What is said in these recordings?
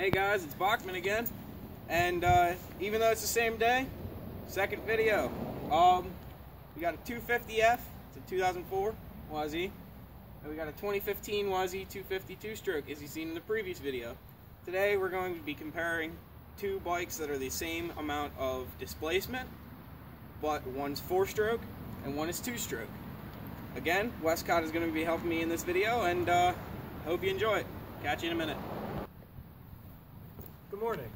Hey guys, it's Bachman again, and even though it's the same day, second video. We got a 250F, it's a 2004 Yz, and we got a 2015 Yz250 two-stroke, as you've seen in the previous video. Today we're going to be comparing two bikes that are the same amount of displacement, but one's 4-stroke and one is 2-stroke. Again, Westcott is going to be helping me in this video, and hope you enjoy it. Catch you in a minute. Good morning.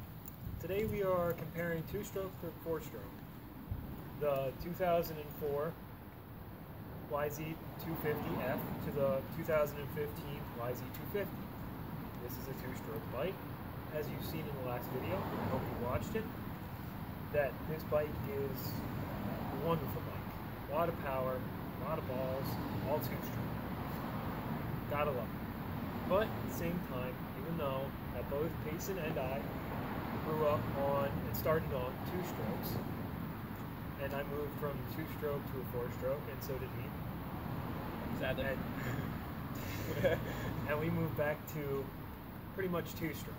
Today we are comparing 2-stroke for 4-stroke. The 2004 Yz250F to the 2015 Yz250. This is a 2-stroke bike. As you've seen in the last video, I hope you watched it, that this bike is a wonderful bike. A lot of power, a lot of balls, all 2-stroke. Gotta love it. But at the same time, even though that both Payson and I grew up on and started on 2-strokes, and I moved from 2-stroke to a 4-stroke, and so did he. Sadly. And we moved back to pretty much 2-stroke.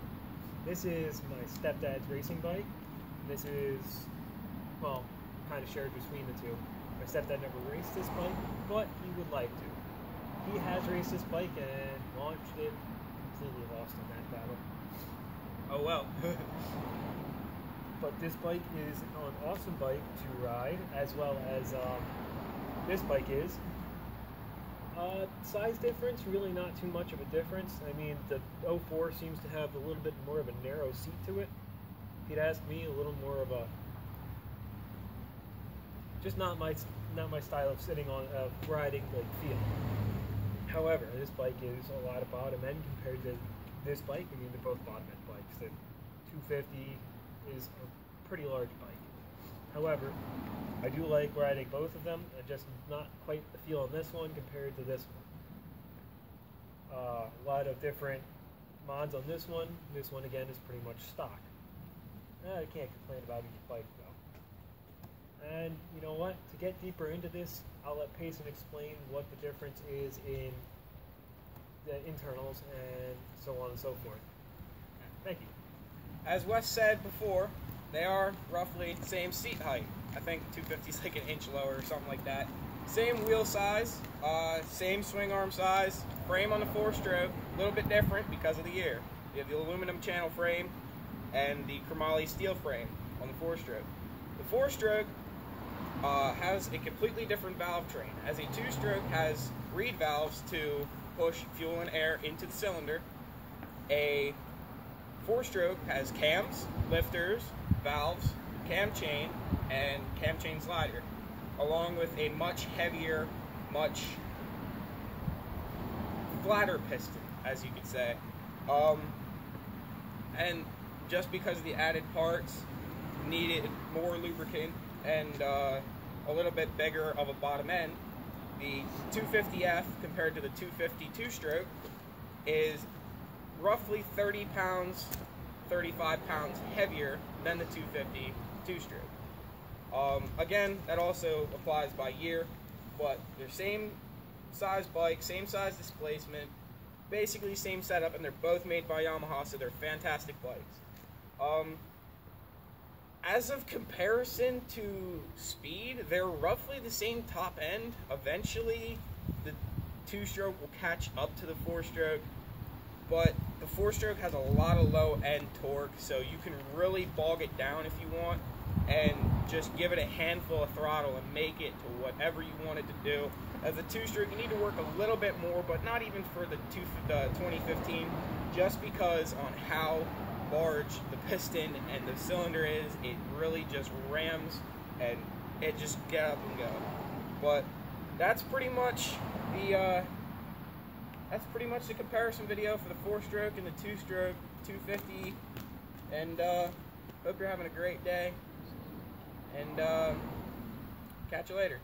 This is my stepdad's racing bike. This is, well, kind of shared between the two. My stepdad never raced this bike, but he would like to. He has raced this bike and launched it. Completely lost in that battle. Oh well. But this bike is an awesome bike to ride, as well as this bike is. Size difference, really not too much of a difference. I mean, the 04 seems to have a little bit more of a narrow seat to it. If you'd ask me, a little more of a, just not my style of sitting on, riding like feel. However, this bike is a lot of bottom end compared to this bike. I mean, they're both bottom end bikes. The 250 is a pretty large bike. However, I do like riding both of them, and just not quite the feel on this one compared to this one. A lot of different mods on this one. This one again is pretty much stock. I can't complain about each bike though. And you know what? To get deeper into this, I'll let Payson explain what the difference is in the internals and so on and so forth. Thank you. As Wes said before, they are roughly the same seat height. I think 250 is like an inch lower or something like that. Same wheel size, same swing arm size, frame on the 4-stroke, a little bit different because of the year. You have the aluminum channel frame and the chromoly steel frame on the 4-stroke. The 4-stroke has a completely different valve train, as a 2-stroke has reed valves to push fuel and air into the cylinder. A 4-stroke has cams, lifters, valves, cam chain, and cam chain slider, along with a much heavier, much flatter piston, as you could say. And just because of the added parts, needed more lubricant and a little bit bigger of a bottom end, the 250F compared to the 250 2-stroke is roughly 30 pounds, 35 pounds heavier than the 250 2-stroke. Again, that also applies by year, but they're same size bike, same size displacement, basically same setup, and they're both made by Yamaha, so they're fantastic bikes. As of comparison to speed, they're roughly the same top end. Eventually, the 2-stroke will catch up to the 4-stroke, but the 4-stroke has a lot of low-end torque, so you can really bog it down if you want, and just give it a handful of throttle and make it to whatever you want it to do. As a 2-stroke, you need to work a little bit more, but not even for the 2015, just because on how large the piston and the cylinder is, it really just rams and it just get up and go. But that's pretty much the comparison video for the 4-stroke and the 2-stroke 250. And hope you're having a great day. And catch you later.